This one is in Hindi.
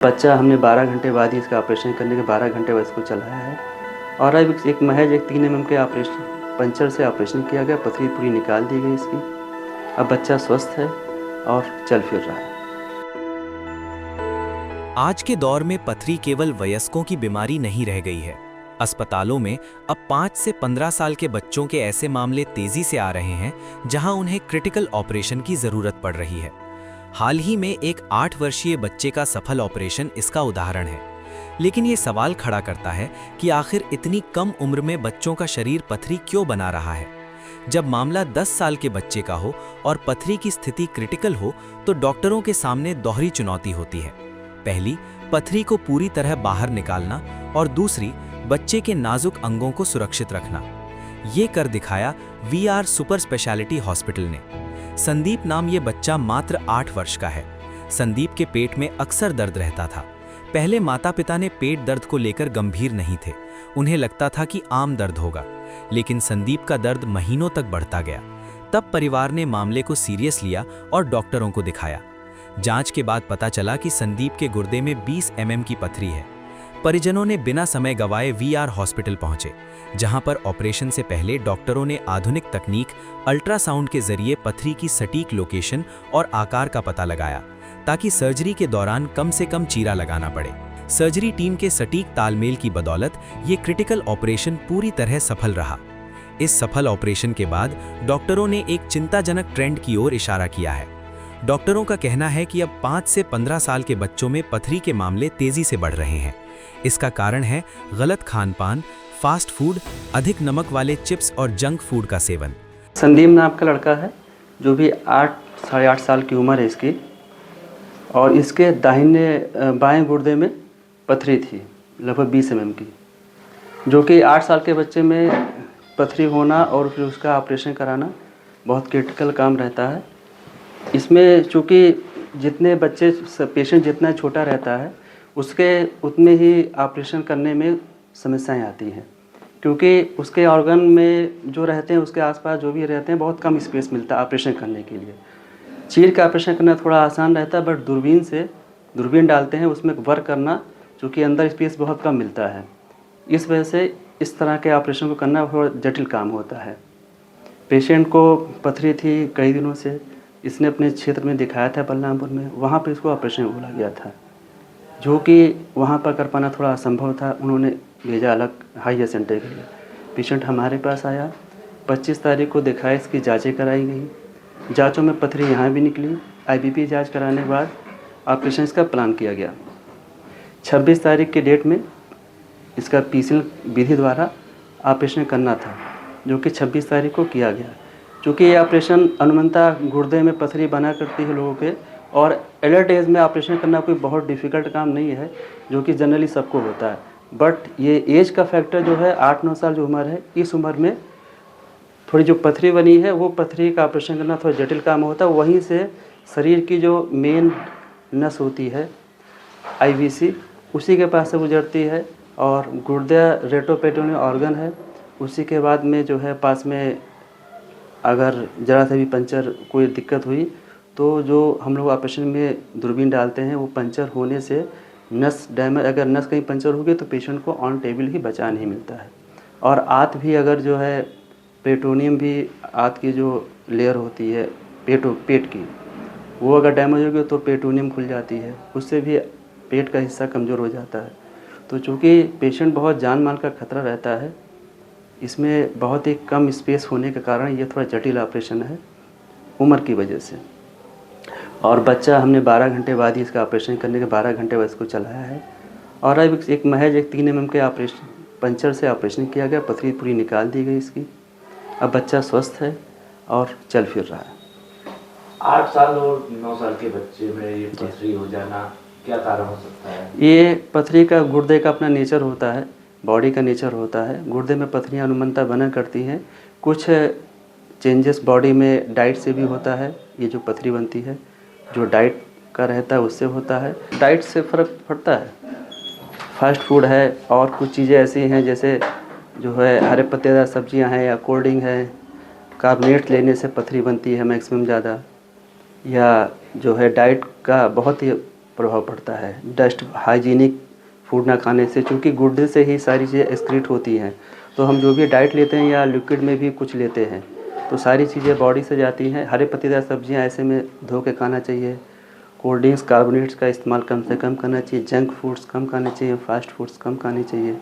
बच्चा हमने 12 घंटे बाद ही इसका ऑपरेशन करने के 12 घंटे बाद इसको चलाया है और अब एक महज 3 mm के ऑपरेशन पंचर से ऑपरेशन किया गया, पथरी पूरी निकाल दी गई इसकी। अब बच्चा स्वस्थ है और चल फिर रहा है। आज के दौर में पथरी केवल वयस्कों की बीमारी नहीं रह गई है। अस्पतालों में अब 5 से 15 साल के बच्चों के ऐसे मामले तेजी से आ रहे हैं जहां उन्हें क्रिटिकल ऑपरेशन की जरूरत पड़ रही है। हाल ही में एक 8 वर्षीय बच्चे का सफल ऑपरेशन इसका उदाहरण है। लेकिन ये सवाल खड़ा करता है कि आखिर इतनी कम उम्र में बच्चों का शरीर पथरी क्यों बना रहा है। जब मामला 10 साल के बच्चे का हो और पथरी की स्थिति क्रिटिकल हो तो डॉक्टरों के सामने दोहरी चुनौती होती है। पहली, पथरी को पूरी तरह बाहर निकालना और दूसरी, बच्चे के नाजुक अंगों को सुरक्षित रखना। ये कर दिखाया VR सुपर स्पेशलिटी हॉस्पिटल ने। संदीप नाम ये बच्चा मात्र 8 वर्ष का है। संदीप के पेट में अक्सर दर्द रहता था। पहले माता पिता ने पेट दर्द को लेकर गंभीर नहीं थे, उन्हें लगता था कि आम दर्द होगा। लेकिन संदीप का दर्द महीनों तक बढ़ता गया। तब परिवार ने मामले को सीरियस लिया और डॉक्टरों को दिखाया। जांच के बाद पता चला कि संदीप के गुर्दे में 20 mm की पथरी है। परिजनों ने बिना समय गंवाए VR हॉस्पिटल पहुंचे, जहां पर ऑपरेशन से पहले डॉक्टरों ने आधुनिक तकनीक अल्ट्रासाउंड के जरिए पथरी की सटीक लोकेशन और आकार का पता लगाया, ताकि सर्जरी के दौरान कम से कम चीरा लगाना पड़े। सर्जरी टीम के सटीक तालमेल की बदौलत ये क्रिटिकल ऑपरेशन पूरी तरह सफल रहा। इस सफल ऑपरेशन के बाद डॉक्टरों ने एक चिंताजनक ट्रेंड की ओर इशारा किया है। डॉक्टरों का कहना है कि अब 5 से 15 साल के बच्चों में पथरी के मामले तेजी से बढ़ रहे हैं। इसका कारण है गलत खान-पान, फास्ट फूड, अधिक नमक वाले चिप्स और जंक फूड का सेवन। संदीप नाम का लड़का है जो भी 8 साढ़े 8 साल की उम्र है इसकी, और इसके दाहिने बाएं गुर्दे में पथरी थी लगभग 20 mm की, जो कि 8 साल के बच्चे में पथरी होना और फिर उसका ऑपरेशन कराना बहुत क्रिटिकल काम रहता है। इसमें चूँकि जितने बच्चे पेशेंट जितना छोटा रहता है उसके उतने ही ऑपरेशन करने में समस्याएं आती हैं, क्योंकि उसके ऑर्गन में जो रहते हैं उसके आसपास जो भी रहते हैं बहुत कम स्पेस मिलता है ऑपरेशन करने के लिए। चीर का ऑपरेशन करना थोड़ा आसान रहता है, बट दूरबीन डालते हैं उसमें वर्क करना, चूँकि अंदर स्पेस बहुत कम मिलता है। इस वजह से इस तरह के ऑपरेशन को करना थोड़ा जटिल काम होता है। पेशेंट को पथरी थी कई दिनों से, इसने अपने क्षेत्र में दिखाया था बलरामपुर में, वहाँ पर इसको ऑपरेशन बोला गया था, जो कि वहाँ पर कर पाना थोड़ा असंभव था। उन्होंने भेजा अलग हाई सेंटर के लिए। पेशेंट हमारे पास आया, 25 तारीख को दिखाया, इसकी जांचें कराई गई। जांचों में पथरी यहाँ भी निकली। IBP जांच कराने के बाद ऑपरेशन इसका प्लान किया गया। 26 तारीख के डेट में इसका PCL विधि द्वारा ऑपरेशन करना था, जो कि 26 तारीख को किया गया। चूँकि ये ऑपरेशन अनुमंता गुर्दे में पथरी बना करती है लोगों के, और एडल्ट एज में ऑपरेशन करना कोई बहुत डिफ़िकल्ट काम नहीं है, जो कि जनरली सबको होता है। बट ये एज का फैक्टर जो है 8-9 साल जो उम्र है, इस उम्र में थोड़ी जो पथरी बनी है वो पथरी का ऑपरेशन करना थोड़ा जटिल काम होता है। वहीं से शरीर की जो मेन नस होती है IVC, उसी के पास से गुजरती है, और गुर्दा रेट्रोपेरिटोनियल ऑर्गन है, उसी के बाद में जो है पास में अगर ज़रा सा भी पंचर कोई दिक्कत हुई तो जो हम लोग ऑपरेशन में दूरबीन डालते हैं वो पंचर होने से नस डैमेज, अगर नस कहीं पंचर हो गई तो पेशेंट को ऑन टेबल ही बचा नहीं मिलता है। और आंत भी अगर जो है पेरिटोनियम भी, आंत की जो लेयर होती है पेट की, वो अगर डैमेज हो गई तो पेरिटोनियम खुल जाती है, उससे भी पेट का हिस्सा कमज़ोर हो जाता है। तो चूँकि पेशेंट बहुत जान माल का खतरा रहता है, इसमें बहुत ही कम स्पेस होने के कारण ये थोड़ा जटिल ऑपरेशन है उम्र की वजह से। और बच्चा हमने 12 घंटे बाद ही इसका ऑपरेशन करने के 12 घंटे बाद इसको चलाया है, और अब एक महज 3 mm के ऑपरेशन पंचर से ऑपरेशन किया गया, पथरी पूरी निकाल दी गई इसकी। अब बच्चा स्वस्थ है और चल फिर रहा है। 8 साल और 9 साल के बच्चे में ये पथरी हो जाना क्या कारण हो सकता है? ये पथरी का गुर्दे का अपना नेचर होता है, बॉडी का नेचर होता है। गुर्दे में पथरियाँ अनुमंता बना करती हैं। कुछ चेंजेस बॉडी में डाइट से भी होता है, ये जो पथरी बनती है जो डाइट का रहता है उससे होता है। डाइट से फ़र्क पड़ता है, फास्ट फूड है और कुछ चीज़ें ऐसी हैं जैसे जो है हरे पत्तेदार सब्जियां हैं या कोल्ड ड्रिंक है, कार्बोनेट लेने से पथरी बनती है मैक्सिमम ज़्यादा, या जो है डाइट का बहुत ही प्रभाव पड़ता है। डस्ट, हाइजीनिक फूड ना खाने से, चूँकि गुर्दे से ही सारी चीज़ें एक्सक्रीट होती हैं, तो हम जो भी डाइट लेते हैं या लिक्विड में भी कुछ लेते हैं तो सारी चीज़ें बॉडी से जाती हैं। हरे पत्तेदार सब्जियां ऐसे में धो के खाना चाहिए। कोल्ड ड्रिंक्स, कार्बोनेट्स का इस्तेमाल कम से कम करना चाहिए। जंक फूड्स कम खाने चाहिए। फास्ट फूड्स कम खाने चाहिए।